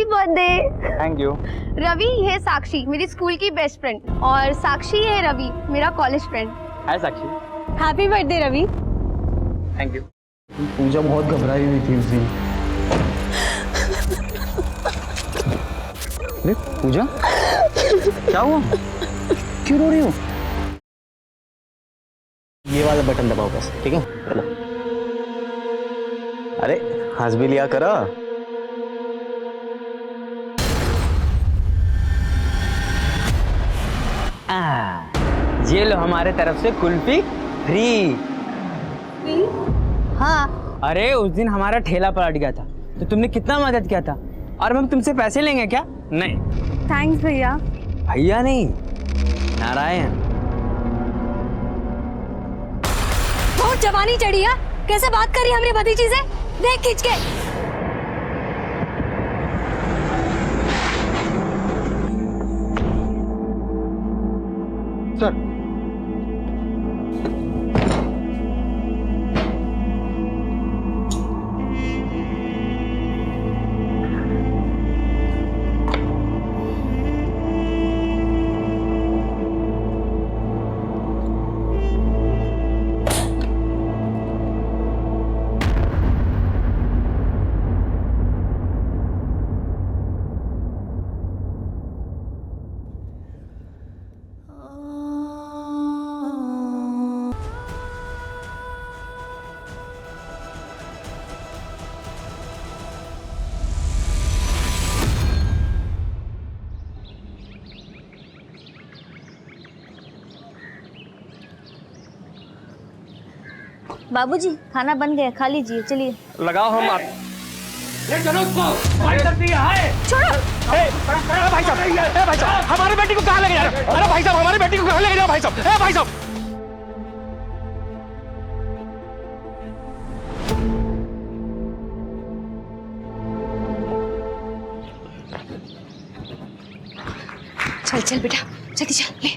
Happy birthday. Thank you. Ravi, ये साक्षी मेरी school की बेस्ट फ्रेंड, और साक्षी है रवि मेरा college friend. Hi Sakshi. Happy birthday Ravi. Thank you. Pooja बहुत घबराई हुई थी उस दिन। अरे पूजा, क्या हुआ? क्यों रो रही हो? ये वाला बटन दबाओ बस, ठीक है? चलो। अरे हंस भी लिया करो। ये लो हमारे तरफ से कुल्फी फ्री। हाँ, अरे उस दिन हमारा ठेला पलट गया था तो तुमने कितना मदद किया था, और हम तुमसे पैसे लेंगे क्या? नहीं। थैंक्स भैया। भैया नहीं, नारायण। बहुत जवानी चढ़ी है, कैसे बात करी हमारी भतीजी से, देख खींच के। सर, बाबूजी खाना बन गया, खा लीजिए, चलिए। लगाओ हम आप। छोड़ो। भाई साहब, हमारी बेटी को कहाँ लेके जा रहे हो? अरे भाई साहब, हमारी बेटी को कहाँ लेके जा रहे हो भाई साहब? भाई साहब, चल चल बेटा, जल्दी चल ले।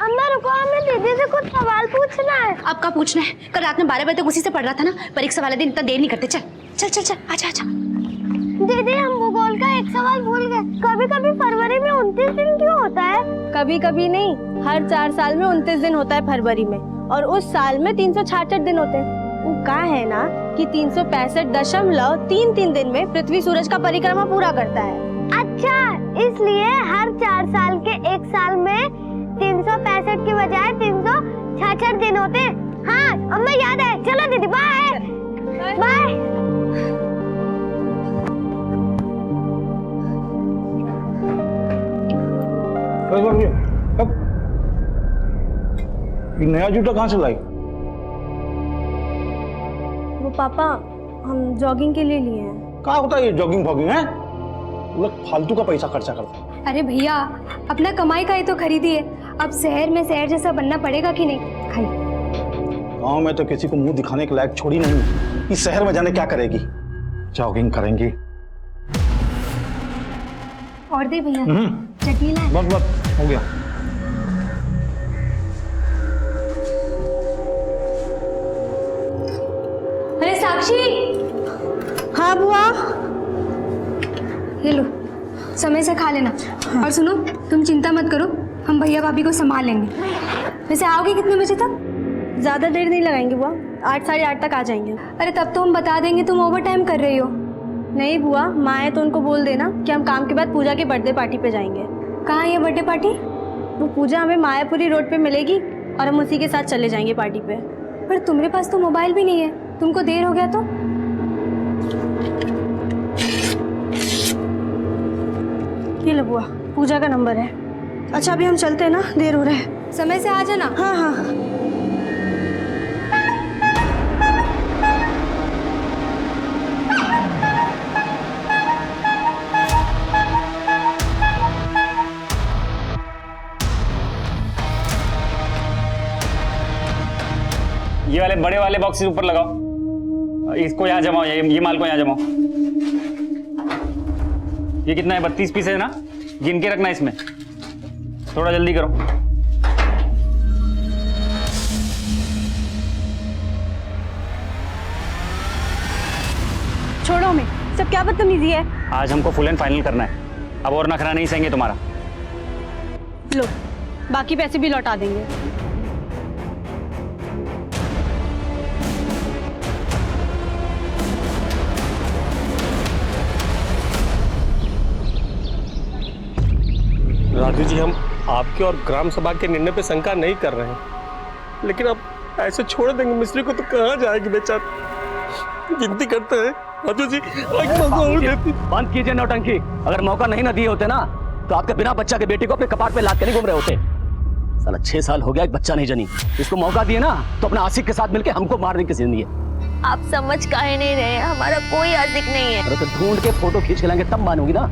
अम्मा रुको, हमें दीदी से कुछ सवाल पूछना है। अब का पूछना है? कल रात में 12 बजे तक उसी से पढ़ रहा था ना। परीक्षा वाले दिन इतना देर नहीं करते। चल चल चल चल, आजा आजा। दीदी हम भूगोल का एक सवाल भूल गए। कभी कभी फरवरी में 29 दिन क्यों होता है? कभी कभी नहीं, हर 4 साल में 29 दिन होता है फरवरी में, और उस साल में 366 दिन होते हैं। वो कहा है ना कि 365.33 दिन में पृथ्वी सूरज का परिक्रमा पूरा करता है। अच्छा, इसलिए हर 4 साल के एक साल में 365 की बजाय 366 दिन होते हैं। हाँ अम्मा याद है। चलो दीदी, बाय बाय। ये नया जूता कहाँ से लाई? वो पापा हम जॉगिंग के लिए लिए हैं। कहाँ होता है ये जॉगिंग फॉगिंग है? लोग फालतू का पैसा खर्चा करते हैं। अरे भैया, अपना कमाई का ही तो खरीदिए। अब शहर में शहर जैसा बनना पड़ेगा कि नहीं? खाइए। गाँव में तो किसी को मुंह दिखाने के लायक छोड़ी नहीं, इस शहर में जाने क्या करेगी? जॉगिंग करेंगी। और दे भैया, चटनी लाए। बस बस हो गया। अरे साक्षी। हाँ बुआ। ये लो, समय से खा लेना। और सुनो, तुम चिंता मत करो, हम भैया भाभी को संभाल लेंगे। वैसे आओगे कितने बजे तक? ज्यादा देर नहीं लगाएंगे बुआ, 8 साढ़े 8 तक आ जाएंगे। अरे तब तो हम बता देंगे तुम ओवर टाइम कर रही हो। नहीं बुआ, माँ है तो उनको बोल देना कि हम काम के बाद पूजा की बर्थडे पार्टी पे जाएंगे। कहाँ है ये बर्थडे पार्टी? वो पूजा हमें मायापुरी रोड पे मिलेगी और हम उसी के साथ चले जाएंगे पार्टी पे। पर तुम्हारे पास तो मोबाइल भी नहीं है, तुमको देर हो गया तो? ये लो बुआ, पूजा का नंबर है। अच्छा अभी हम चलते हैं ना, देर हो रहा है। समय से आ जाना। हाँ हाँ। ये वाले बड़े वाले बॉक्सेस ऊपर लगाओ, इसको यहाँ जमाओ, ये माल को यहाँ जमाओ। ये कितना है? 32 पीस है ना, गिन के रखना इसमें। थोड़ा जल्दी करो। छोड़ो, मैं सब क्या बदतमीजी है? आज हमको फुल एंड फाइनल करना है, अब और नखरा नहीं सहेंगे तुम्हारा। लो, बाकी पैसे भी लौटा देंगे। राजू जी, हम आपके और ग्राम सभा के निर्णय पे शंका नहीं कर रहे हैं, लेकिन अब ऐसे छोड़ देंगे मिस्त्री को तो कहाँ जाएगी बेचारा। गिनती करते हैं राजू जी, एक मौका और देती। बंद कीजिए नौटंकी। अगर मौका नहीं ना दिए होते ना तो आपके बिना बच्चा के बेटी को अपने कपाट पे लाद के नहीं घूम रहे होते। साला 6 साल हो गया एक बच्चा नहीं जनी, इसको मौका दिए ना तो अपना आशिक के साथ मिलके हमको मारने की जिंदगी है। आप समझ काहे नहीं रहे, हमारा कोई आशिक नहीं है। अरे तो ढूंढ के फोटो खींच के लाएंगे तब मानोगी ना।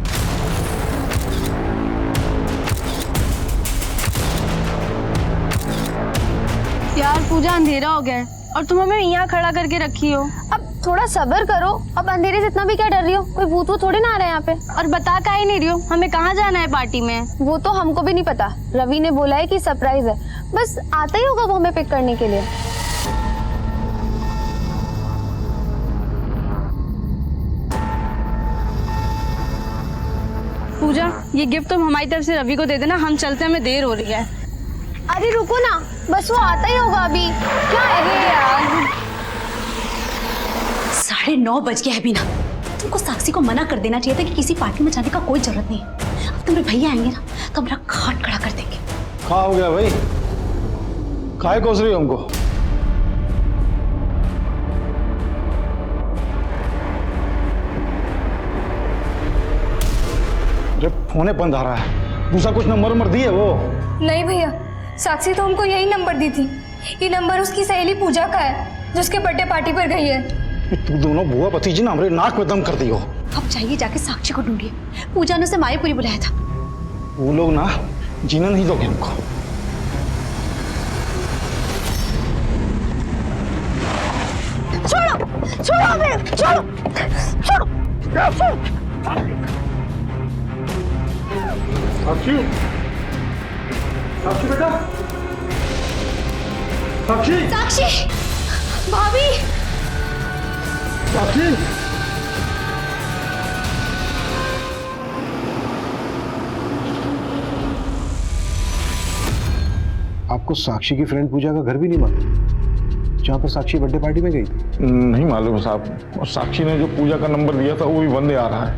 यार पूजा, अंधेरा हो गया है और तुम हमें यहाँ खड़ा करके रखी हो। अब थोड़ा सब्र करो, अब अंधेरे से इतना भी क्या डर रही हो, कोई भूत वूत थोड़ी ना आ रहे हैं यहाँ पे। और बता काहे नहीं रही हो, हमें कहाँ जाना है पार्टी में? वो तो हमको भी नहीं पता, रवि ने बोला है कि सरप्राइज है, बस आता ही होगा वो हमें पिक करने के लिए। पूजा, ये गिफ्ट तुम हमारी तरफ से रवि को दे देना, हम चलते, हमें देर हो रही है। अरे रुको ना, बस वो आता ही होगा अभी। क्या है यार, 9:30 बज गया है बीना। तुमको साक्षी को मना कर देना चाहिए था कि किसी पार्टी में जाने का कोई जरूरत नहीं है। अब तुम्हारे भैया आएंगे ना तो मेरा खाट खड़ा कर देंगे। क्या हो गया भाई, काहे कोस रही हो हमको? फोने बंद आ रहा है, दूसरा कुछ नंबर दिए वो? नहीं भैया, साक्षी तो हमको यही नंबर दी थी। ये नंबर उसकी सहेली पूजा का है जो उसके बर्थडे पार्टी पर गई है। तू दोनों बुआ भतीजी ना हमारे नाक में दम कर दी हो। अब जाइए जाके साक्षी को ढूंढिए। पूजा ने उसे मायापुरी बुलाया था। वो लोग ना जीना नहीं दोगे हमको। छोड़ो छोड़ो हमें, छोड़ो छोड़ो छोड़ो। साक्षी, साक्षी बेटा, साक्षी, साक्षी, भाभी, साक्षी। आपको साक्षी की फ्रेंड पूजा का घर भी नहीं मालूम, जहाँ पर साक्षी बर्थडे पार्टी में गई थी? नहीं मालूम साहब, और साक्षी ने जो पूजा का नंबर दिया था वो भी बंद आ रहा है।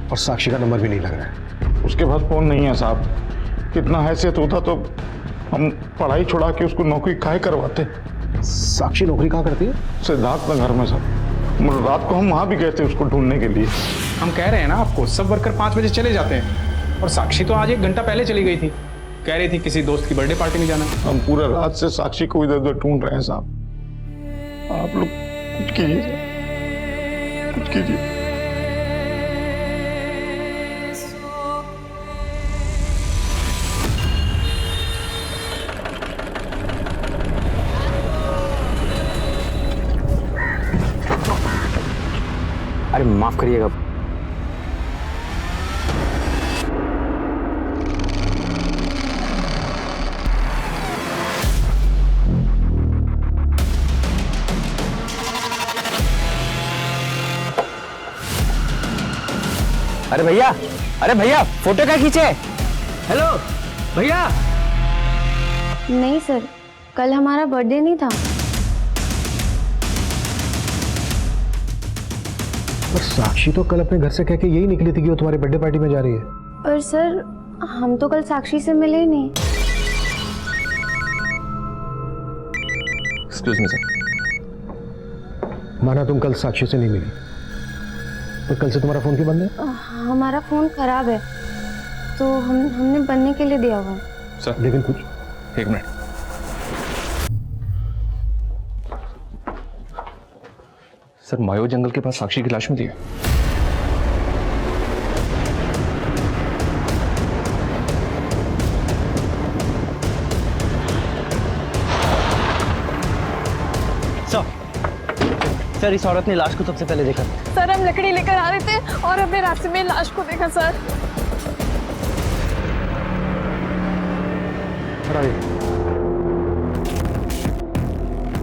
और साक्षी का नंबर भी नहीं लग रहा है। उसके पास फोन नहीं है साहब। कितना हैसियत होता तो हम पढ़ाई छुड़ा के उसको नौकरी काहे करवाते। साक्षी नौकरी कहाँ करती है? सिद्धार्थ नगर में सर। रात को हम वहाँ भी गए थे उसको ढूंढने के लिए। हम कह रहे हैं ना आपको, सब वर्कर 5 बजे चले जाते हैं और साक्षी तो आज 1 घंटा पहले चली गई थी, कह रही थी किसी दोस्त की बर्थडे पार्टी में जाना। हम पूरे रात से साक्षी को इधर उधर ढूंढ रहे हैं साहब। आप लोग कुछ कीजिए, कुछ कीजिए। अरे माफ करिएगा। अरे भैया, अरे भैया, फोटो क्या खींचे? हेलो भैया। नहीं सर, कल हमारा बर्थडे नहीं था। पर साक्षी तो कल अपने घर से कह के यही निकली थी कि वो तुम्हारी बर्थडे पार्टी में जा रही है। पर सर, हम तो कल साक्षी से मिले ही नहीं। Excuse me sir. माना तुम कल साक्षी से नहीं मिली, तो कल से तुम्हारा फोन क्यों बंद है? हमारा फोन खराब है तो हमने बनने के लिए दिया हुआ है। सर लेकिन कुछ 1 मिनट। सर मायो जंगल के पास साक्षी की लाश मिली है। सर, इस औरत ने लाश को सबसे पहले देखा। सर, हम लकड़ी लेकर आ रहे थे और हमने रास्ते में लाश को देखा सर।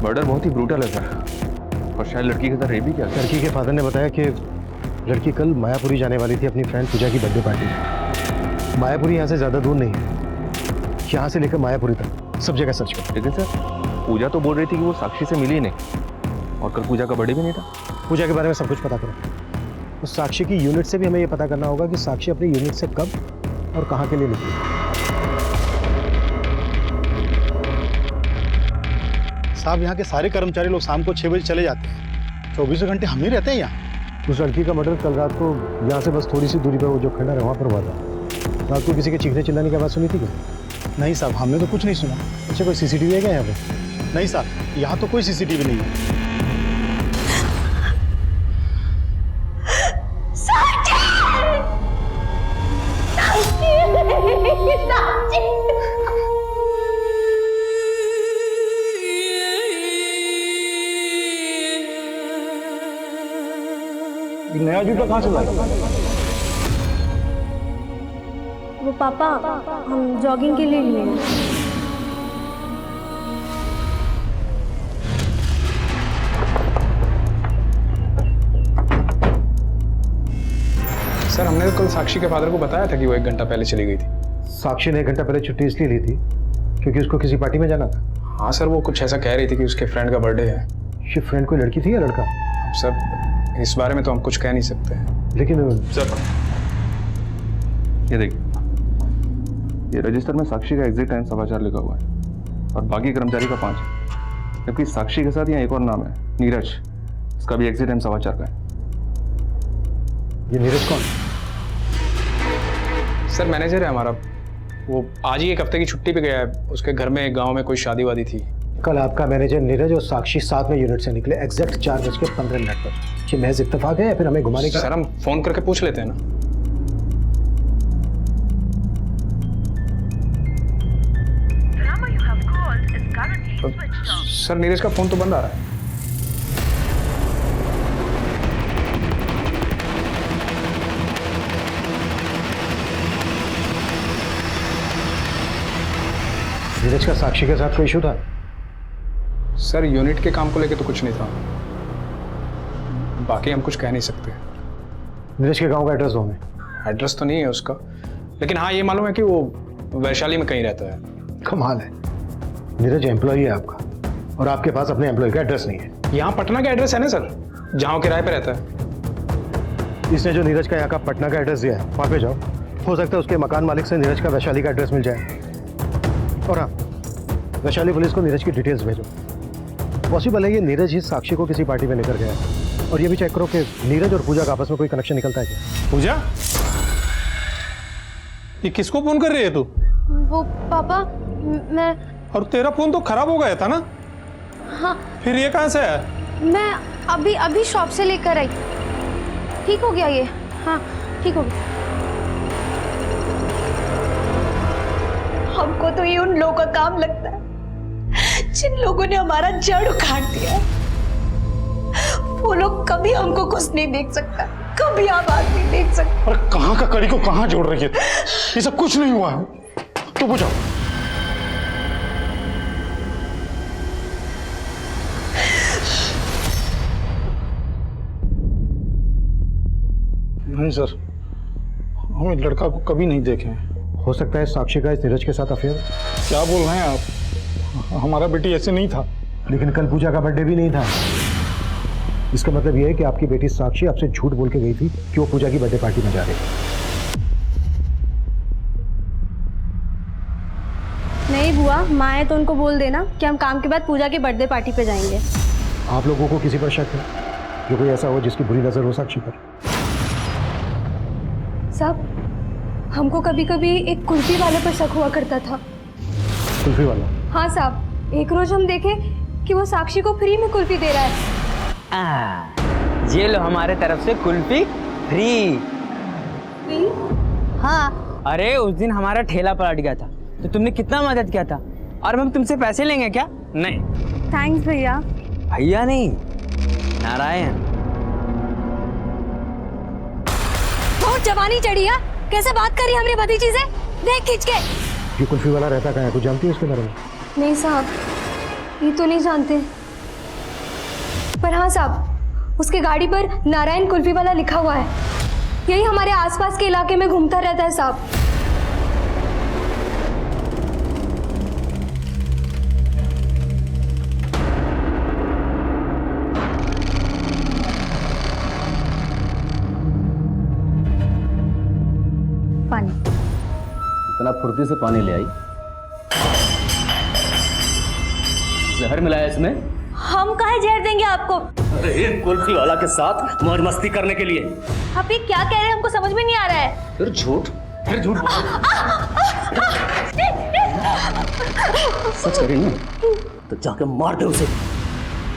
मर्डर बहुत ही ब्रूटल है सर, और शायद लड़की के साथ रेप भी किया। लड़की के फादर ने बताया कि लड़की कल मायापुरी जाने वाली थी अपनी फ्रेंड पूजा की बर्थडे पार्टी में। मायापुरी यहाँ से ज़्यादा दूर नहीं है, यहाँ से लेकर मायापुरी तक सब जगह सर्च कर। लेकिन सर पूजा तो बोल रही थी कि वो साक्षी से मिली नहीं और कल पूजा का बर्थडे भी नहीं था। पूजा के बारे में सब कुछ पता करो। उस साक्षी की यूनिट से भी हमें ये पता करना होगा कि साक्षी अपनी यूनिट से कब और कहाँ के लिए निकली। साहब यहाँ के सारे कर्मचारी लोग शाम को 6 बजे चले जाते हैं, 24 घंटे हम ही रहते हैं यहाँ। उस लड़की का मर्डर कल रात को यहाँ से बस थोड़ी सी दूरी पर वो जो खंडर है वहाँ पर हुआ था। रात को किसी के चीखने चिल्लाने की आवाज़ सुनी थी क्या? नहीं साहब, हमने तो कुछ नहीं सुना। अच्छा, कोई सीसीटीवी है क्या यहाँ पे? नहीं साहब, यहाँ तो कोई सीसीटीवी नहीं है। नया जूता कहाँ से लाया? वो पापा हम जॉगिंग के लिए लिए हैं। सर हमने तो कल साक्षी के फादर को बताया था कि वो 1 घंटा पहले चली गई थी। साक्षी ने 1 घंटा पहले छुट्टी इसलिए ली थी क्योंकि उसको किसी पार्टी में जाना था। हाँ सर, वो कुछ ऐसा कह रही थी कि उसके फ्रेंड का बर्थडे है। ये फ्रेंड कोई लड़की थी या लड़का? अब सर इस बारे में तो हम कुछ कह नहीं सकते हैं। लेकिन सर ये देखिए, ये रजिस्टर में साक्षी का एग्जिट टाइम 4:15 लिखा हुआ है और बाकी कर्मचारी का 5 है, जबकि साक्षी के साथ यहाँ एक और नाम है नीरज, इसका भी एग्जिट टाइम 4:15 का है। ये नीरज कौन? सर मैनेजर है हमारा, वो आज ही 1 हफ्ते की छुट्टी पे गया है। उसके घर में गांव में कोई शादी वादी थी। कल आपका मैनेजर नीरज और साक्षी साथ में यूनिट से निकले एग्जैक्ट 4:15 पर। ये महज इत्तेफाक है या फिर हमें घुमाने का? सर हम फोन करके पूछ लेते हैं ना। सर नीरज का फोन तो बंद आ रहा है। नीरज का साक्षी के साथ कोई इशू था? सर यूनिट के काम को लेके तो कुछ नहीं था, बाकी हम कुछ कह नहीं सकते। नीरज के गांव का एड्रेस दो हमें। एड्रेस तो नहीं है उसका, लेकिन हाँ ये मालूम है कि वो वैशाली में कहीं रहता है। कमाल है, नीरज एम्प्लॉई है आपका और आपके पास अपने एम्प्लॉय का एड्रेस नहीं है। यहाँ पटना का एड्रेस है ना सर, जहाँ किराए पे रहता है। इसने जो नीरज का यहाँ का पटना का एड्रेस दिया है वहाँ पे जाओ, हो सकता है उसके मकान मालिक से नीरज का वैशाली का एड्रेस मिल जाए। और हाँ, वैशाली पुलिस को नीरज की डिटेल्स भेजो। पॉसिबल है ये नीरज ही साक्षी को किसी पार्टी में लेकर गया है। और ये भी चेक करो कि नीरज और पूजा का आपस में कोई कनेक्शन निकलता है क्या। पूजा, ये किसको फोन कर रही है तू? वो पापा मैं। और तेरा फोन तो खराब हो गया था ना? हाँ। फिर ये कहाँ से है? मैं अभी शॉप से लेकर आई, ठीक हो गया ये। हाँ ठीक हो गया। हमको तो ये उन लोगों का काम लगता है जिन लोगों ने हमारा जड़ उखाड़ दिया। वो लोग कभी हमको खुश नहीं देख सकता, कभी आबाद नहीं देख सकता। अरे कहाँ का कड़ी को कहाँ जोड़ रही है? ये सब कुछ नहीं हुआ है, तो पूछो। नहीं सर, हम इस लड़का को कभी नहीं देखे। हो सकता है साक्षी का इस नीरज के साथ अफेयर। क्या बोल रहे हैं आप? हमारा बेटी ऐसे नहीं था। लेकिन कल पूजा का बर्थडे भी नहीं था। इसका मतलब यह है कि आपकी बेटी साक्षी आपसे झूठ बोल के गई थी कि वो पूजा की बर्थडे पार्टी में जा रही है। नहीं बुआ, माँ है तो उनको बोल देना कि हम काम के बाद पूजा की बर्थडे पार्टी पे जाएंगे। आप लोगों को किसी पर शक है जो कोई ऐसा हो जिसकी बुरी नजर हो साक्षी पर? साहब, हमको कभी कभी एक कुल्फी वाले पर शक हुआ करता था। कुल्फी वाला? हाँ साहब, एक रोज हम देखे कि वो साक्षी को फ्री में कुल्फी दे रहा है। ये लो हमारे तरफ से कुल्फी फ्री। हाँ, अरे उस दिन हमारा ठेला पलट गया था तो तुमने कितना मदद किया था और हम तुमसे पैसे लेंगे क्या? नहीं। थैंक्स भैया। भैया नहीं, नारायण। बहुत जवानी चढ़ी है, कैसे बात करी हमारी भतीजी से? देख खींच के। ये कुल्फी वाला रहता कहाँ है, कुछ जानती है उसके बारे में? नहीं साहब, ये तो नहीं जानते। पर हाँ साहब, उसके गाड़ी पर नारायण कुल्फी वाला लिखा हुआ है। यही हमारे आसपास के इलाके में घूमता रहता है साहब। पानी। इतना फुर्ती से पानी ले आई, जहर मिलाया इसमें? हम काहे जहर देंगे आपको? अरे एक कुल्फी वाला के साथ मौज मस्ती करने के लिए। आप ये क्या कह रहे हैं, हमको समझ में नहीं आ रहा है। फिर झूठ बोल। सच कह रही है तो जाके मार दे उसे,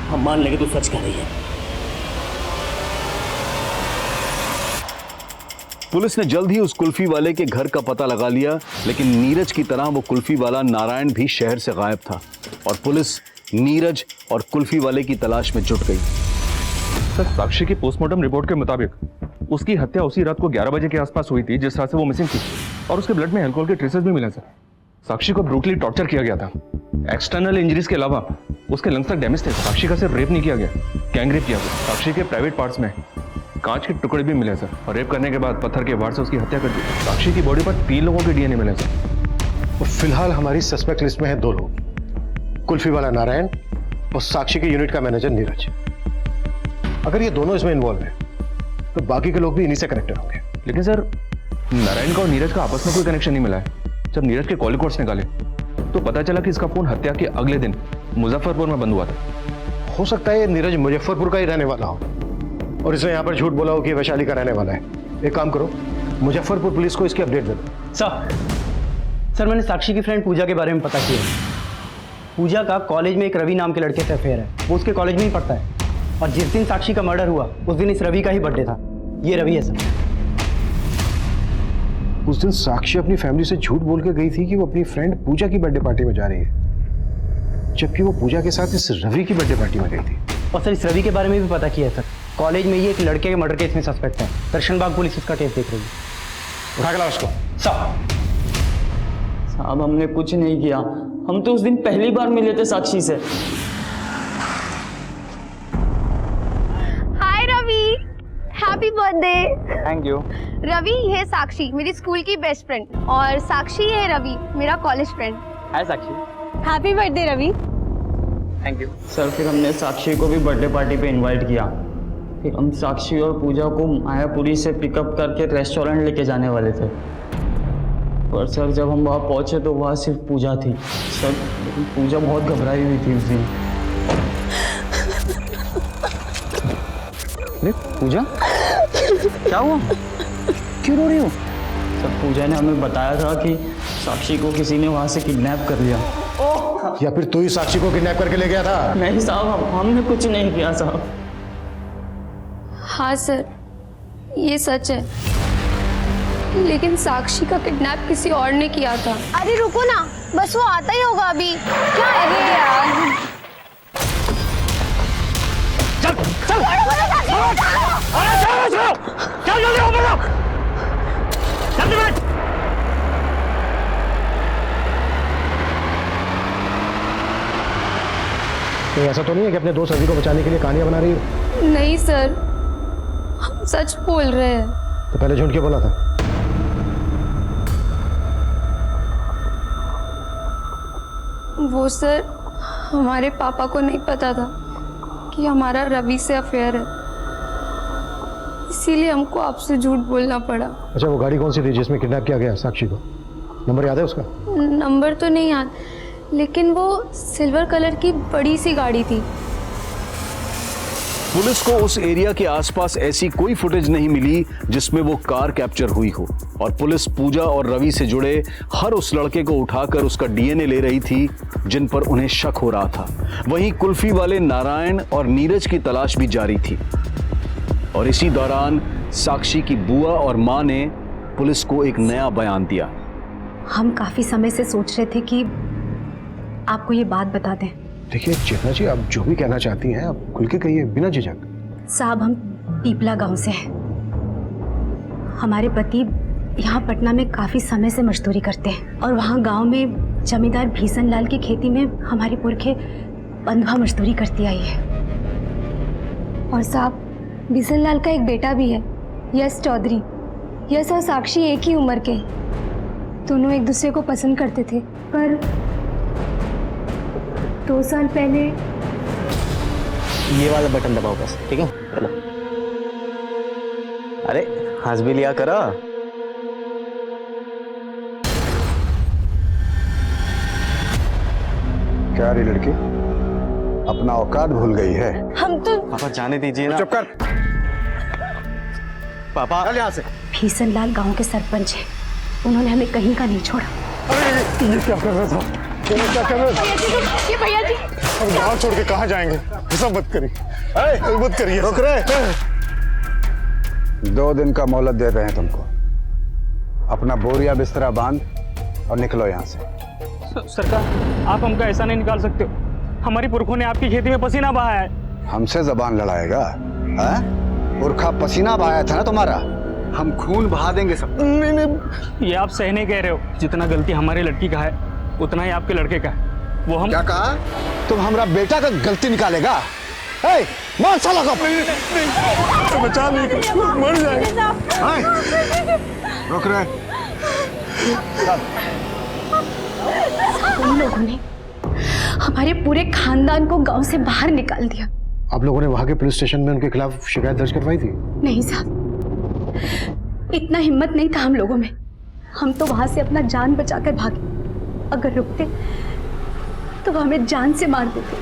हम मान लेंगे तू सच कह रही है। पुलिस ने जल्द ही उस कुल्फी वाले के घर का पता लगा लिया, लेकिन नीरज की तरह वो कुल्फी वाला नारायण भी शहर से गायब था और पुलिस नीरज और कुल्फी वाले की तलाश में जुट गई। सर, साक्षी की पोस्टमार्टम रिपोर्ट के मुताबिक उसकी हत्या उसी रात को 11 बजे के आसपास हुई थी जिस रात से वो मिसिंग थी, और उसके ब्लड में अल्कोहल के ट्रेसेस भी मिले सर। साक्षी को ब्रूटली टॉर्चर किया गया था। एक्सटर्नल इंजरीज के अलावा उसके लंग्स तक डैमेज थे। साक्षी का सिर्फ रेप नहीं किया गया, गैंग रेप किया गया। साक्षी के प्राइवेट पार्ट्स में कांच के टुकड़े भी मिले सर, और रेप करने के बाद पत्थर के वार से उसकी हत्या कर दी। साक्षी की बॉडी पर 3 लोगों के डीएनए मिले सर। और फिलहाल हमारी सस्पेक्ट लिस्ट में है 2 लोग, कुल्फी वाला नारायण और साक्षी के यूनिट का मैनेजर नीरज। अगर ये दोनों इसमें इन्वॉल्व हैं तो बाकी के लोग भी इन्हीं से कनेक्टेड होंगे। लेकिन सर, नारायण का और नीरज का आपस में कोई कनेक्शन नहीं मिला है। जब नीरज के कॉल रिकॉर्ड्स निकाले तो पता चला कि इसका फोन हत्या के अगले दिन मुजफ्फरपुर में बंद हुआ था। हो सकता है ये नीरज मुजफ्फरपुर का ही रहने वाला हो और इसने यहाँ पर झूठ बोला हो कि वैशाली का रहने वाला है। एक काम करो, मुजफ्फरपुर पुलिस को इसकी अपडेट दे दो। सर मैंने साक्षी की फ्रेंड पूजा के बारे में पता किया। पूजा का कॉलेज में एक रवि नाम के लड़के से अफेयर है, वो उसके कॉलेज में ही पढ़ता है, और जिस दिन साक्षी का मर्डर हुआ उस दिन इस रवि का ही बर्थडे था। ये रवि है सर। उस दिन साक्षी अपनी फैमिली से झूठ बोल के गई थी कि वो अपनी फ्रेंड पूजा की बर्थडे पार्टी में जा रही है, जबकि वो पूजा के साथ इस रवि की बर्थडे पार्टी में गई थी। और सर इस रवि के बारे में भी पता किया है सर। कॉलेज में ये एक लड़के के मर्डर केस में सस्पेक्ट है। दर्शनबाग पुलिस उसका केस देख रही है। उठा के लाओ उसको। साहब हमने कुछ नहीं किया, हम तो उस दिन पहली बार मिले थे साक्षी से। Hi Ravi, happy birthday. Thank you. Ravi ये साक्षी मेरी स्कूल की बेस्ट फ्रेंड, और साक्षी है रवि मेरा college friend. Hi Sakshi. Happy birthday Ravi. Thank you. Sir फिर हमने साक्षी को भी बर्थडे पार्टी पे इनवाइट किया। फिर हम साक्षी और पूजा को मायापुरी से पिकअप करके रेस्टोरेंट लेके जाने वाले थे, पर सर जब हम वहाँ पहुँचे तो वहाँ सिर्फ पूजा थी। सर पूजा बहुत घबराई हुई थी उस दिन। पूजा क्या हुआ, क्यों रो रही हो? सर पूजा ने हमें बताया था कि साक्षी को किसी ने वहाँ से किडनैप कर लिया। या फिर तू ही साक्षी को किडनैप करके ले गया था? नहीं साहब, हमने कुछ नहीं किया साहब। हाँ सर, ये सच है, लेकिन साक्षी का किडनैप किसी और ने किया था। अरे रुको ना, बस वो आता ही होगा अभी। क्या है ये यार? ऐसा तो नहीं है कि अपने दोस्त रवि को बचाने के लिए कहानियां बना रही हो? नहीं सर, हम सच बोल रहे हैं। तो पहले झूठ क्यों बोला था? वो सर, हमारे पापा को नहीं पता था कि हमारा रवि से अफेयर है, इसीलिए हमको आपसे झूठ बोलना पड़ा। अच्छा, वो गाड़ी कौन सी थी जिसमें किडनैप किया गया साक्षी को? नंबर याद है उसका? नंबर तो नहीं याद, लेकिन वो सिल्वर कलर की बड़ी सी गाड़ी थी। पुलिस को उस एरिया के आसपास ऐसी कोई फुटेज नहीं मिली जिसमें वो कार कैप्चर हुई हो, और पुलिस पूजा और रवि से जुड़े हर उस लड़के को उठाकर उसका डीएनए ले रही थी जिन पर उन्हें शक हो रहा था। वहीं कुल्फी वाले नारायण और नीरज की तलाश भी जारी थी, और इसी दौरान साक्षी की बुआ और मां ने पुलिस को एक नया बयान दिया। हम काफी समय से सोच रहे थे कि आपको ये बात बता दें। देखिए चेतना जी, आप जो भी कहना चाहती हैं आप खुल के कहिए, बिना झिझक। साहब, हम पीपला गांव से हैं। हमारे पति यहाँ पटना में काफी समय से मजदूरी करते हैं, और वहाँ गांव में जमींदार भीषण लाल की खेती में हमारी पुरखे बंधुआ मजदूरी करती आई है। और साहब, बिशन लाल का एक बेटा भी है, यश चौधरी। यश और साक्षी एक ही उम्र के हैं। दोनों एक दूसरे को पसंद करते थे, पर 2 साल पहले। ये वाला बटन दबाओ बस, ठीक है? चलो। अरे हंस भी लिया करो। क्या रही लड़की, अपना औकात भूल गई है? हम तो पापा जाने दीजिए ना। चुप कर पापा। चल यहाँ से। भीषण लाल गांव के सरपंच है, उन्होंने हमें कहीं का नहीं छोड़ा। अरे ये क्या कर रहा था? ये क्या कर रहा था? ये भैया जी, हम गाँव छोड़ के कहाँ जाएंगे? ऐसा मत करिए, मत करिए। रुक रहे। 2 दिन का मोहलत दे रहे हैं तुमको। अपना बोरिया बिस्तरा बांध और निकलो यहाँ से। सरकार, आप हमको ऐसा नहीं निकाल सकते हो। हमारी पुरखों ने आपकी खेती में पसीना बहाया है। हमसे जबान लड़ाएगा? पुरखा पसीना बहाया था ना तुम्हारा, हम खून बहा देंगे सब। नहीं, ये आप सही नहीं कह रहे हो। जितना गलती हमारी लड़की का है, उतना ही आपके लड़के का है। वो हम क्या कहा? तुम हमारा बेटा का गलती निकालेगा? मार साला को। बचा नहीं, मर जाएगा। रुक रहे। उन लोगों ने हमारे पूरे खानदान को गांव से बाहर निकाल दिया। आप लोगों ने वहां के पुलिस स्टेशन में उनके खिलाफ शिकायत दर्ज करवाई थी? नहीं साहब, इतना हिम्मत नहीं था हम लोगों में। हम तो वहां से अपना जान बचाकर भागे। अगर रुकते तो वो हमें जान से मार देते।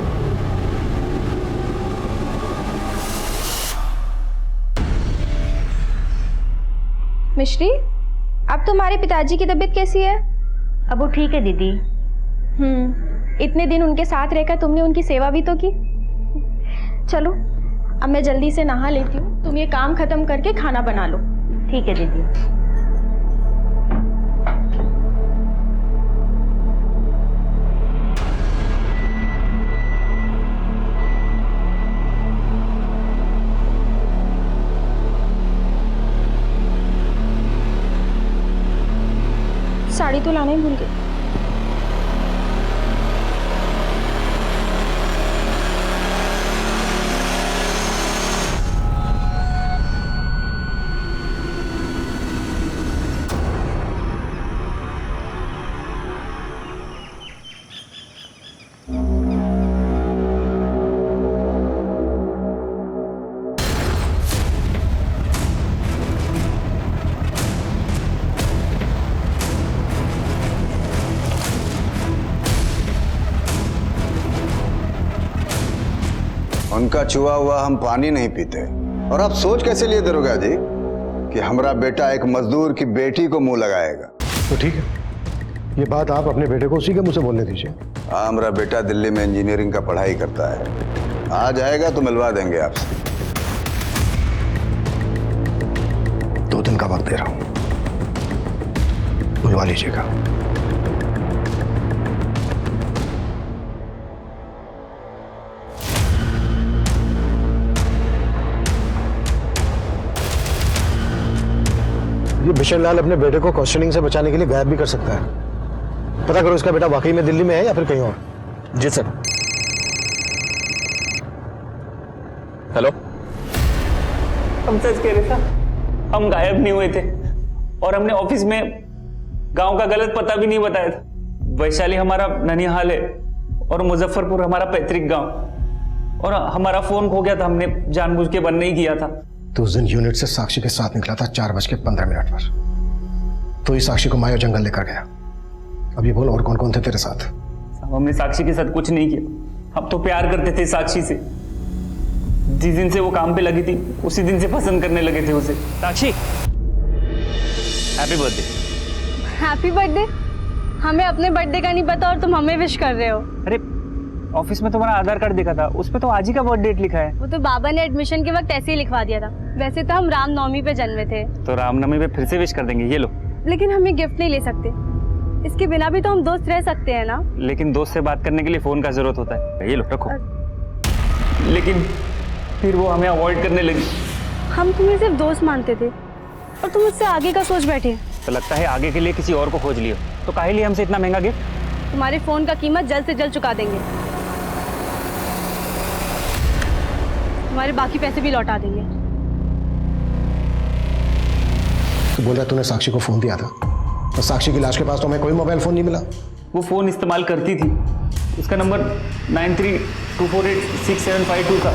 मिश्री, अब तुम्हारे पिताजी की तबीयत कैसी है? अब वो ठीक है दीदी। इतने दिन उनके साथ रहकर तुमने उनकी सेवा भी तो की। चलो, अब मैं जल्दी से नहा लेती हूँ। तुम ये काम खत्म करके खाना बना लो। ठीक है दीदी। साड़ी तो लाना ही भूल गई। उनका छुआ हुआ हम पानी नहीं पीते। और आप सोच कैसे लिए दरोगा जी कि हमारा बेटा एक मजदूर की बेटी को मुंह लगाएगा? तो ठीक है, ये बात आप अपने बेटे को उसी के मुंह से बोलने दीजिए। हमारा बेटा दिल्ली में इंजीनियरिंग का पढ़ाई करता है, आ जाएगा तो मिलवा देंगे आपसे। 2 दिन का वक्त दे रहा हूं, बुलवा लीजिएगा। ये बिशन लाल अपने बेटे को क्वेश्चनिंग से बचाने के लिए गायब भी कर सकता है। पता करो इसका बेटा वाकई में दिल्ली में है या फिर कहीं और। जी सर। हेलो, हम सच कह रहे थे, हम गायब नहीं हुए थे और हमने ऑफिस में गांव का गलत पता भी नहीं बताया था। वैशाली हमारा ननिहाल है और मुजफ्फरपुर हमारा पैतृक गांव, और हमारा फोन खो गया था। हमने जानबूझ के बंद नहीं किया था। तो उस दिन यूनिट से साक्षी के साथ निकला था 4:15 पर। तो इस साक्षी को माया जंगल लेकर गया। अब ये बोल, और कौन कौन थे तेरे साथ? हमने साक्षी के साथ कुछ नहीं किया। हम तो प्यार करते थे साक्षी से। जिस दिन से वो काम पे लगी थी उसी दिन से पसंद करने लगे थे उसे। साक्षी, हैप्पी बर्थडे। Happy birthday? हमें अपने बर्थडे का नहीं पता और तुम हमें विश कर रहे हो। अरे ऑफिस में तुम्हारा आधार कार्ड देखा था, उस पे तो आज ही का बर्थ डेट लिखा है। वो तो बाबा ने एडमिशन के वक्त ऐसे ही लिखवा दिया था। वैसे तो हम रामनवमी पे जन्मे थे। तो रामनवमी पे फिर से विश कर देंगे, ये लो। लेकिन हम ये गिफ्ट नहीं ले सकते, इसके बिना भी तो हम दोस्त रह सकते हैं ना। लेकिन दोस्त से बात करने के लिए फोन का जरूरत होता है, ये लो रखो। लेकिन फिर वो हमें अवॉइड करने लगी। हम तुम्हें सिर्फ दोस्त मानते थे और तुम उससे आगे का सोच बैठे। तो लगता है आगे के लिए किसी और को खोज लियो। तो काहे लिए हमसे इतना महंगा गिफ्ट? तुम्हारे फोन का कीमत जल्द से जल्द चुका देंगे, तुम्हारे बाकी पैसे भी लौटा देंगे। तो बोल रहा तूने साक्षी को फोन दिया था, और साक्षी की लाश के पास तो हमें कोई मोबाइल फोन नहीं मिला। वो फ़ोन इस्तेमाल करती थी, उसका नंबर 93248675 था।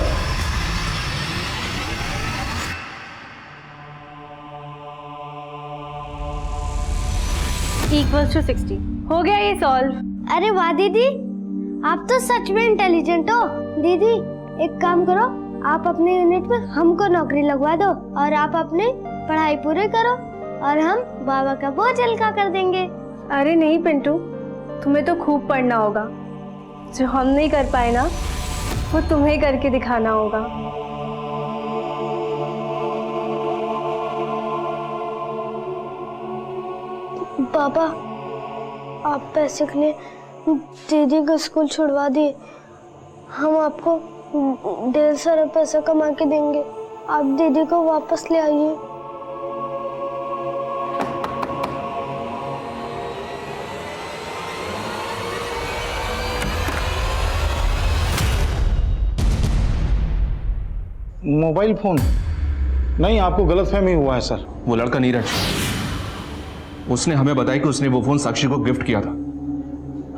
इक्वल्स टू 60 हो गया ये सॉल्व। अरे वाह दीदी, आप तो सच में इंटेलिजेंट हो। दीदी एक काम करो, आप अपने यूनिट में हमको नौकरी लगवा दो और आप अपनी पढ़ाई पूरी करो और हम बाबा का बोझ हल्का कर देंगे। अरे नहीं पिंटू, तुम्हें तो खूब पढ़ना होगा। जो हम नहीं कर पाए ना, वो तुम्हें करके दिखाना होगा। पापा, आप पैसे के लिए दीदी को स्कूल छुड़वा दिए। हम आपको ढेर सारा पैसा कमा के देंगे, आप दीदी को वापस ले आइए। Mobile phone? नहीं, आपको गलतफहमी हुआ है सर। वो लड़का नीरज, उसने हमें बताया कि उसने वो फोन साक्षी को गिफ्ट किया था।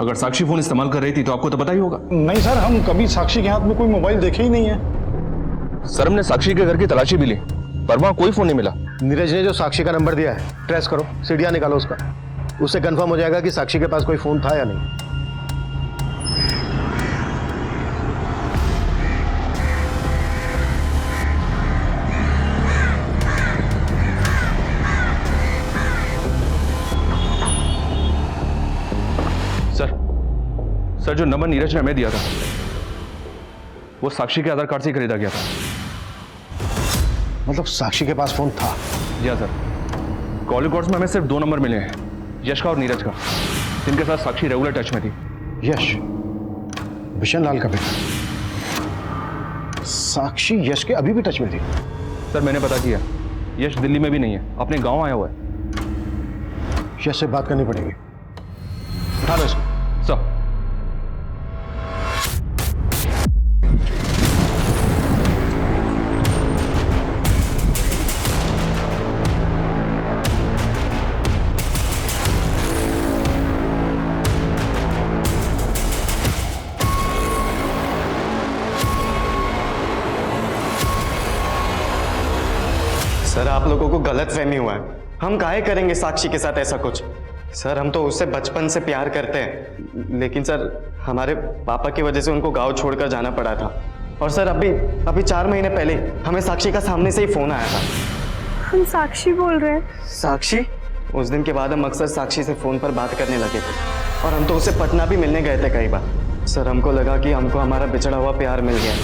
अगर साक्षी फोन इस्तेमाल कर रही थी तो आपको तो पता ही होगा। नहीं सर, हम कभी साक्षी के हाथ में कोई मोबाइल देखे ही नहीं है। सर, हमने साक्षी के घर की तलाशी भी ली, पर वहां कोई फोन नहीं मिला। नीरज ने जो साक्षी का नंबर दिया है, ट्रेस करो, सीढ़ियां निकालो उसका, उससे कंफर्म हो जाएगा कि साक्षी के पास कोई फोन था या नहीं। सर, जो नंबर नीरज ने हमें दिया था वो साक्षी के आधार कार्ड से ही खरीदा गया था। मतलब साक्षी के पास फोन था? जी हाँ सर, कॉल रिकॉर्ड्स में हमें सिर्फ 2 नंबर मिले हैं, यश का और नीरज का, जिनके साथ साक्षी रेगुलर टच में थी। यश, बिशन लाल का बेटा। साक्षी यश के अभी भी टच में थी? सर, मैंने पता किया, यश दिल्ली में भी नहीं है, अपने गांव आया हुआ है। यश से बात करनी पड़ेगी, उठा लो इसको। सर, सर, आप लोगों को गलतफहमी हुआ है। हम काहे करेंगे साक्षी के साथ ऐसा कुछ। सर, हम तो उससे बचपन से प्यार करते हैं, लेकिन सर हमारे पापा की वजह से उनको गांव छोड़कर जाना पड़ा था। और सर अभी 4 महीने पहले हमें साक्षी का सामने से ही फोन आया था। हम साक्षी बोल रहे हैं। साक्षी? उस दिन के बाद हम अक्सर साक्षी से फोन पर बात करने लगे थे, और हम तो उससे पटना भी मिलने गए थे कई बार। सर, हमको लगा कि हमको हमारा बिछड़ा हुआ प्यार मिल गया,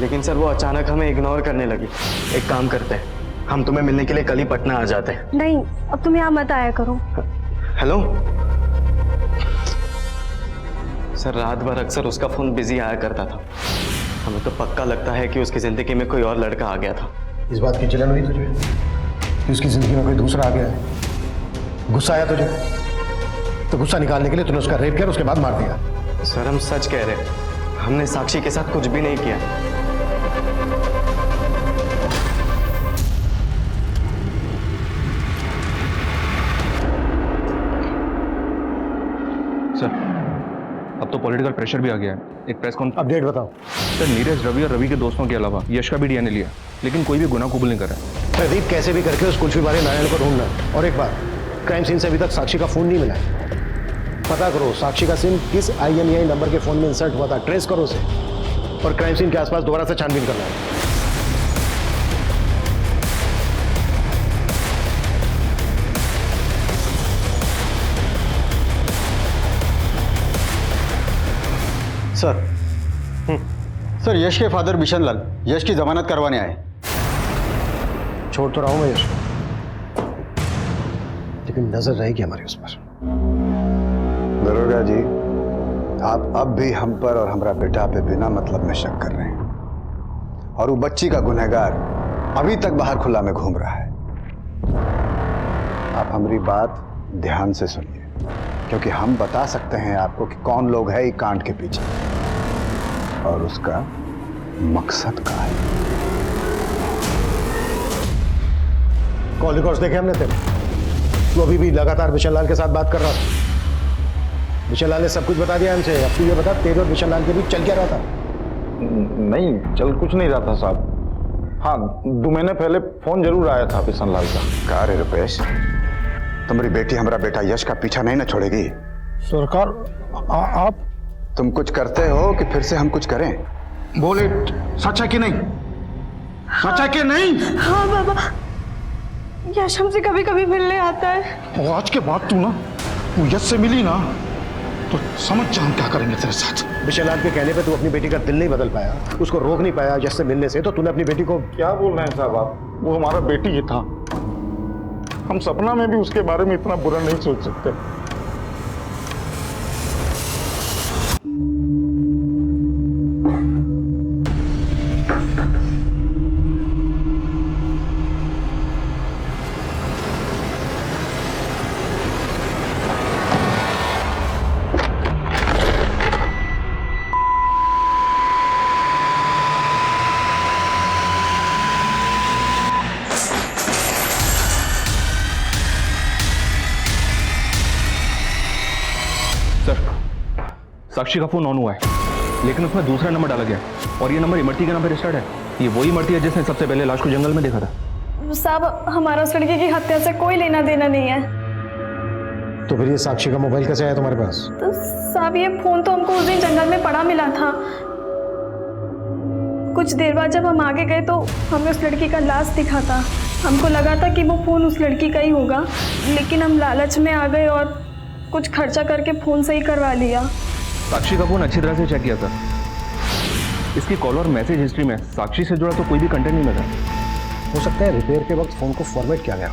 लेकिन सर वो अचानक हमें इग्नोर करने लगी। एक काम करते हैं, हम तुम्हें मिलने के लिए कल ही पटना आ जाते हैं। नहीं, अब तुम यहाँ मत आया करो। हेलो सर, रात भर अक्सर उसका फोन बिजी आया करता था। हमें तो पक्का लगता है कि उसकी जिंदगी में कोई और लड़का आ गया था। इस बात की जलन हुई तुझे कि उसकी जिंदगी में कोई दूसरा आ गया है? गुस्सा आया तुझे? तो गुस्सा निकालने के लिए तूने उसका रेप किया, उसके बाद मार दिया। सर, हम सच कह रहे हैं, हमने साक्षी के साथ कुछ भी नहीं किया। सर, अब तो पॉलिटिकल प्रेशर भी आ गया है। एक प्रेस कॉन्फ्रेंस। अपडेट बताओ। सर, नीरज, रवि और रवि के दोस्तों के अलावा यश का भी डीएनए लिया, लेकिन कोई भी गुनाह कबूल नहीं कर रहा है। प्रदीप, कैसे भी करके उस कुल्फी वाले नारायण को ढूंढना। और एक बात, क्राइम सीन से अभी तक साक्षी का फोन नहीं मिला है। पता करो साक्षी का सिम किस IMEI नंबर के फोन में इंसर्ट हुआ था, ट्रेस करो उसे, और क्राइम सीन के आसपास दोबारा से छानबीन करना है। सर, यश के फादर बिशन लाल यश की जमानत करवाने आए। छोड़ तो रहा हूं मैं यश, लेकिन नजर रहेगी हमारी उस पर। दरोगा जी, आप अब भी हम पर और हमारा बेटा पे बिना मतलब में शक कर रहे हैं, और वो बच्ची का गुनहगार अभी तक बाहर खुला में घूम रहा है। आप हमारी बात ध्यान से सुनिए, क्योंकि हम बता सकते हैं आपको कि कौन लोग है ये कांड के पीछे और उसका मकसद क्या है। कॉल रिकॉर्ड्स देखे हमने तेरे। तू अभी भी लगातार बिशन लाल के साथ बात कर रहा था। बिशन लाल ने सब कुछ बता दिया हमसे। अब तू ये बता, तेरे और बिशन लाल के बीच चल क्या रहा था? नहीं, चल कुछ नहीं रहा था साहब। हाँ, 2 महीने पहले फोन जरूर आया था बिशन लाल का। कहा रे रुपेश, तुम्हारी बेटी हमारा बेटा यश का पीछा नहीं ना छोड़ेगी? सरकार आप तुम कुछ करते हो कि फिर से हम कुछ करें? बोले सच है कि नहीं? सच है कि नहीं? हाँ बाबा, यश हमसे कभी कभी मिलने आता है। और आज के बाद तू यश से मिली ना तो समझ जा हम क्या करेंगे तेरे साथ। बिशन लाल के कहने पे तू अपनी बेटी का दिल नहीं बदल पाया, उसको रोक नहीं पाया यश से मिलने से, तो तूने अपनी बेटी को। क्या बोल रहे हैं साहब आप? वो हमारा बेटी ही था। हम सपना में भी उसके बारे में इतना बुरा नहीं सोच सकते। साक्षी का फोन ऑन हुआ है, लेकिन उसमें दूसरा नंबर डाला गया और ये नंबर इमरती के नाम पे रजिस्टर्ड है। ये वही इमरती है जिसने सबसे पहले लाश को जंगल में देखा था। साहब, हमारा उस लड़के की हत्या से कोई लेना देना नहीं है। तो फिर ये साक्षी का मोबाइल कैसे आया तुम्हारे पास? तो साहब, ये फोन तो हमको उस दिन जंगल में पड़ा मिला था। कुछ देर बाद जब हम आगे गए तो हमें उस लड़की का लाश दिखा था। हमको लगा था कि वो फोन उस लड़की का ही होगा, लेकिन हम लालच में आ गए और कुछ खर्चा करके फोन सही करवा लिया। साक्षी का फोन अच्छी तरह से चेक किया सर। इसकी कॉल और मैसेज हिस्ट्री में साक्षी से जुड़ा तो कोई भी कंटेंट नहीं मिला। हो सकता है रिपेयर के वक्त फोन को फॉर्मेट किया गया।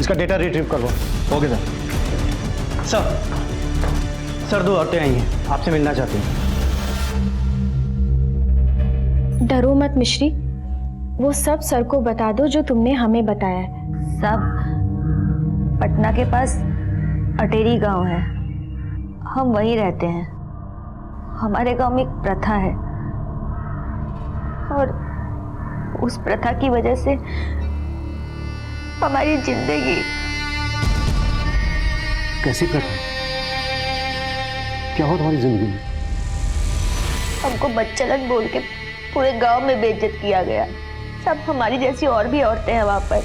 इसका डेटा रिट्रीव करवाओ। Okay sir. सर 2 औरतें आई हैं, आपसे मिलना चाहती हैं। डरो मत मिश्री, वो सब सर को बता दो जो तुमने हमें बताया है। सब पटना के पास अटेरी गांव है, हम वहीं रहते हैं। हमारे गांव में एक प्रथा है और उस प्रथा की वजह से हमारी जिंदगी। कैसी प्रथा? क्या हो तुम्हारी जिंदगी में? हमको बच्चलन बोल के पूरे गांव में बेइज्जत किया गया। सब हमारी जैसी और भी औरतें हैं वहां पर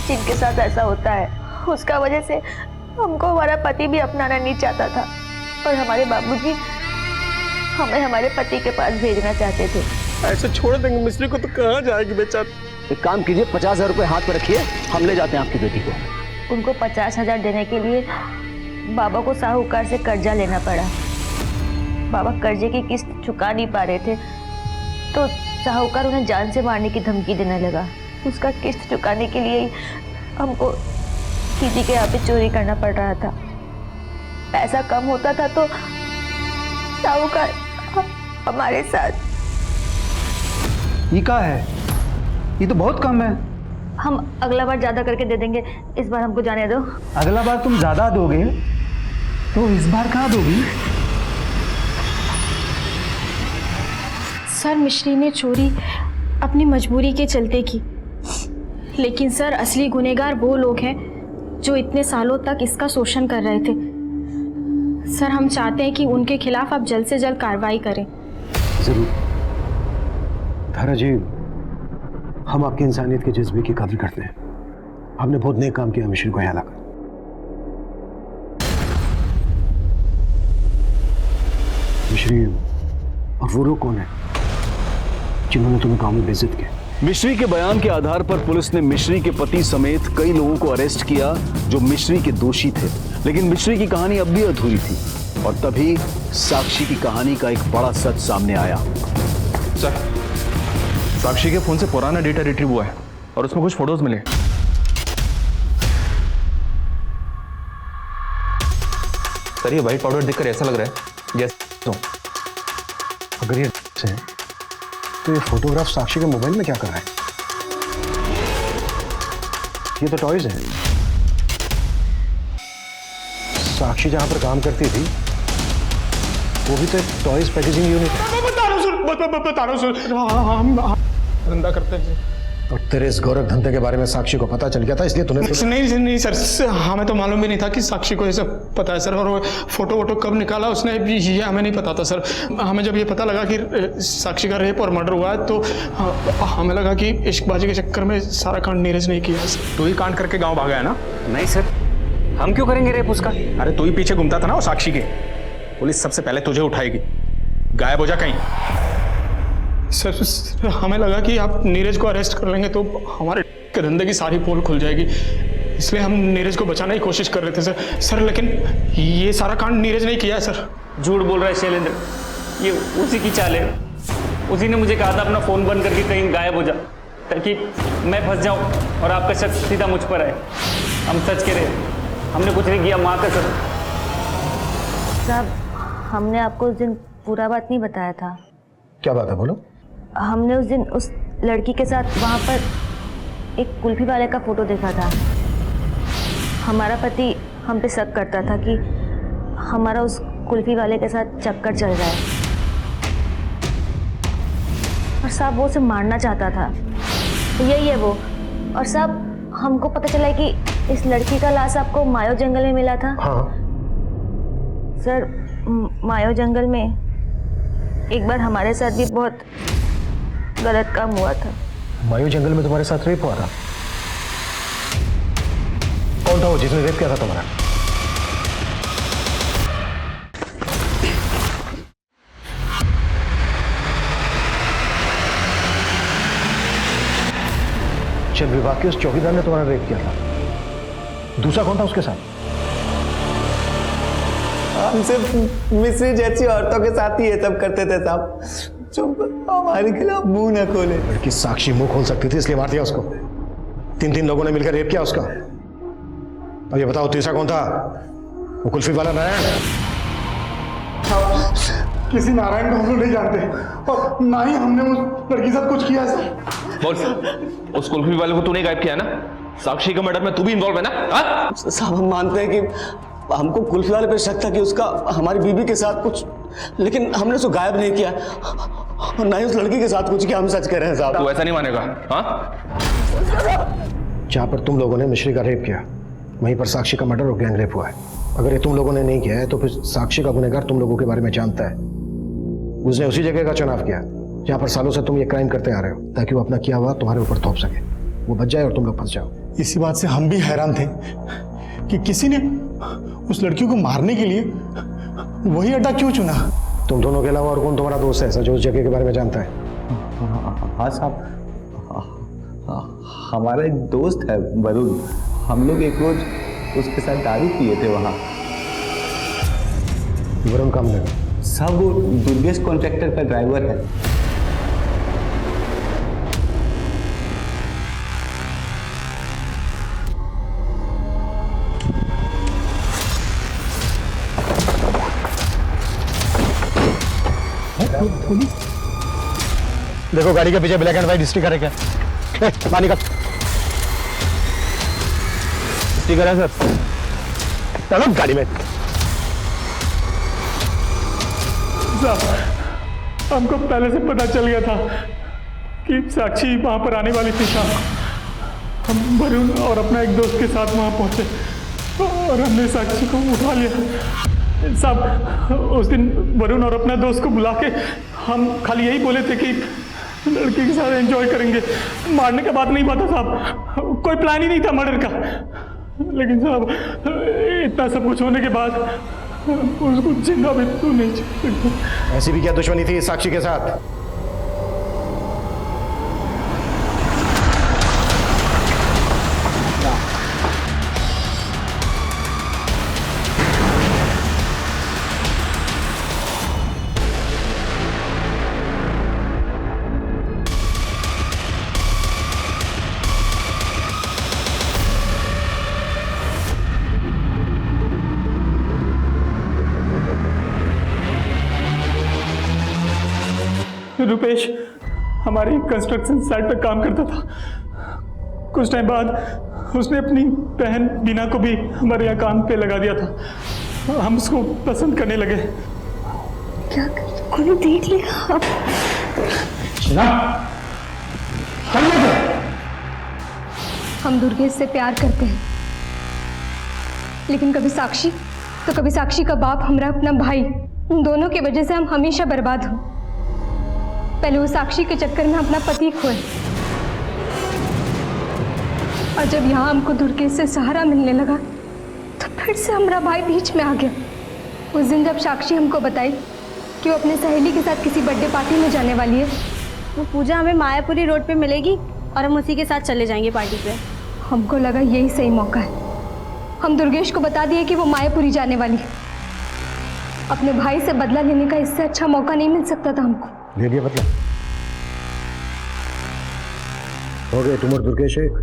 जिनके साथ ऐसा होता है। उसका वजह से हमको हमारा पति भी अपनाना नहीं चाहता था और हमारे बाबूजी हमें हमारे पति के पास भेजना चाहते थे। ऐसे छोड़ देंगे मिस्त्री को तो कहाँ जाएगी बेचारी? एक काम कीजिए, 50,000 रुपए हाथ पे रखिए, हम ले जाते हैं आपकी बेटी को। उनको 50,000 देने के लिए बाबा को साहूकार से कर्जा लेना पड़ा। बाबा कर्जे की किस्त चुका नहीं पा रहे थे तो साहूकार उन्हें जान से मारने की धमकी देने लगा। उसका किस्त चुकाने के लिए हमको दीदी के यहाँ पे चोरी करना पड़ रहा था। पैसा कम होता था तो साहूकार हमारे साथ। ये क्या है? ये तो बहुत कम है। हम अगला बार ज्यादा करके दे देंगे, इस बार हमको जाने दो। अगला बार तुम ज्यादा दोगे तो इस बार कहाँ दोगी? सर, मिश्री ने चोरी अपनी मजबूरी के चलते की, लेकिन सर असली गुनहगार वो लोग हैं जो इतने सालों तक इसका शोषण कर रहे थे। सर, हम चाहते हैं कि उनके खिलाफ आप जल्द से जल्द कार्रवाई करें। जरूर धारा जी, हम आपकी इंसानियत के जज्बे की कदर करते हैं। आपने बहुत नेक काम किया मिश्री को यहाँ लाकर। मिश्री, और वो लोग कौन है जिन्होंने तुम्हें गांव में बेइज्जत किया? मिश्री के बयान के आधार पर पुलिस ने मिश्री के पति समेत कई लोगों को अरेस्ट किया जो मिश्री के दोषी थे, लेकिन मिश्री की कहानी अब भी अधूरी थी और तभी साक्षी की कहानी का एक बड़ा सच सामने आया। सर, साक्षी के फोन से पुराना डेटा रिट्रीव हुआ है और उसमें कुछ फोटोज मिले। सर, ये व्हाइट पाउडर देखकर ऐसा लग रहा है जैसे अगर ये है तो ये फोटोग्राफ साक्षी के मोबाइल में क्या कर रहा है? ये तो टॉयज है। साक्षी जहां पर काम करती थी वो भी तो एक टॉयज पैकेजिंग यूनिट है। बता रहा हूँ सर, हम धंधा करते हैं। और तेरे इस गोरख धंधे के बारे में साक्षी को पता चल गया था, इसलिए तूने नहीं सर, हमें तो मालूम भी नहीं था कि साक्षी को ये सब पता है सर। और वो फोटो वोटो कब निकाला उसने, ये हमें नहीं पता था सर। हमें जब ये पता लगा कि साक्षी का रेप और मर्डर हुआ है तो हमें लगा कि इश्कबाजी के चक्कर में सारा कांड नीरज नहीं किया है सर। तू ही कांड करके गाँव भागा है ना? नहीं सर, हम क्यों करेंगे रेप उसका? अरे तू ही पीछे घूमता था ना वो साक्षी के। पुलिस सबसे पहले तुझे उठाएगी, गायब हो जा कहीं। सर हमें लगा कि आप नीरज को अरेस्ट कर लेंगे तो हमारे धंधे की सारी पोल खुल जाएगी, इसलिए हम नीरज को बचाने की कोशिश कर रहे थे सर। लेकिन ये सारा कांड नीरज नहीं किया है सर। झूठ बोल रहा है शैलेंद्र, ये उसी की चाल है। उसी ने मुझे कहा था अपना फ़ोन बंद करके कहीं गायब हो जा, ताकि मैं फंस जाऊं और आपका शक सीधा मुझ पर आए। हम सच कह रहे, हमने कुछ नहीं किया, माँ कसम। साहब, हमने आपको उस दिन पूरा बात नहीं बताया था। क्या बात है, बोलो। हमने उस दिन उस लड़की के साथ वहाँ पर एक कुल्फी वाले का फोटो देखा था। हमारा पति हम पे शक करता था कि हमारा उस कुल्फी वाले के साथ चक्कर चल रहा है, और साहब वो उसे मारना चाहता था। तो यही है वो। और साहब हमको पता चला कि इस लड़की का लाश आपको मायो जंगल में मिला था। हाँ सर, मायो जंगल में एक बार हमारे साथ भी बहुत गलत काम हुआ था। मायो जंगल में तुम्हारे साथ रेप हुआ था? कौन था वो जिसने रेप किया था तुम्हारा? जब विभाग के उस चौकीदार ने तुम्हारा रेप किया था, दूसरा कौन था उसके साथ? हम सिर्फ मिस्री जैसी औरतों के साथ ही ये सब करते थे साहब, जो हमारे खिलाफ मुंह न खोले। लड़की साक्षी मुंह खोल सकती थी, इसलिए मार दिया उसको। 3 लोगों ने मिलकर रेप किया उसका। अब ये बताओ तीसरा कौन था? वो कुल्फी वाला नारायण? किसी नारायण को हम लोग नहीं जानते, और ना ही हमने उस लड़की के साथ कुछ किया है सर। बोल, उस कुल्फी वाले को तूने गायब किया ना? साक्षी के मर्डर में तू भी इन्वॉल्व है ना? साहब हम मानते हैं कि हमको कुल्फी वाले पे शक था कि उसका हमारी बीबी के साथ कुछ, लेकिन हमने उसको गायब नहीं किया और ना ही उस लड़की के साथ कुछ किया। हम सच कह रहे हैं साहब। तू ऐसा नहीं मानेगा? हाँ, जहां पर तुम लोगों ने मिश्री का रेप किया, वहीं पर साक्षी का मर्डर और गैंग रेप हुआ है। अगर ये तुम लोगों ने नहीं किया है तो फिर साक्षी का गुनहगार तुम लोगों के बारे में जानता है। उसने उसी जगह का चुनाव किया जहां पर सालों से तुम ये क्राइम करते आ रहे हो, ताकि वो अपना किया हुआ तुम्हारे ऊपर थोप सके, वो बच जाए और तुम लोग फंस जाओ। इसी बात से हम भी हैरान थे कि किसी ने उस लड़की को मारने के लिए वही अड्डा क्यों चुना। तुम दोनों के अलावा और कौन तुम्हारा दोस्त है ऐसा जो उस जगह के बारे में जानता है? हाँ साहब, हमारा एक दोस्त है वरुण, हम लोग एक रोज उसके साथ दारू पिए थे वहाँ। वरुण कम लगा साहब, वो दुर्गेश कॉन्ट्रैक्टर का ड्राइवर है। देखो गाड़ी के पीछे ब्लैक एंड व्हाइट स्टिकर है क्या? पानी का स्टिकर है सर। चलो गाड़ी में। साहब हमको पहले से पता चल गया था कि साक्षी वहां पर आने वाली थी शाम। हम वरुण और अपना एक दोस्त के साथ वहां पहुंचे और हमने साक्षी को उठा लिया। साहब उस दिन वरुण और अपना दोस्त को बुला के हम खाली यही बोले थे कि लड़की के साथ एंजॉय करेंगे, मारने का बात नहीं पता साहब, कोई प्लान ही नहीं था मर्डर का। लेकिन साहब इतना सब कुछ होने के बाद उसको जिंदा भी तो नहीं छोड़ सकते। ऐसी भी क्या दुश्मनी थी साक्षी के साथ? रुपेश हमारी कंस्ट्रक्शन साइट पर काम करता था। कुछ टाइम बाद उसने अपनी बहन बीना को भी हमारे यहाँ काम पे लगा दिया था। हम उसको पसंद करने लगे। क्या कोई देख लेगा? हम दुर्गेश से प्यार करते हैं, लेकिन कभी साक्षी तो कभी साक्षी का बाप, हमरा अपना भाई, उन दोनों की वजह से हम हमेशा बर्बाद हो। पहले वो साक्षी के चक्कर में अपना पति खोए, और जब यहाँ हमको दुर्गेश से सहारा मिलने लगा तो फिर से हमारा भाई बीच में आ गया। उस दिन जब साक्षी हमको बताई कि वो अपने सहेली के साथ किसी बर्थडे पार्टी में जाने वाली है, वो पूजा हमें मायापुरी रोड पे मिलेगी और हम उसी के साथ चले जाएंगे पार्टी पे। हमको लगा यही सही मौका है। हम दुर्गेश को बता दिए कि वो मायापुरी जाने वाली है। अपने भाई से बदला लेने का इससे अच्छा मौका नहीं मिल सकता था हमको। ले लिया बदला? हो गए तुम और दुर्गेश एक?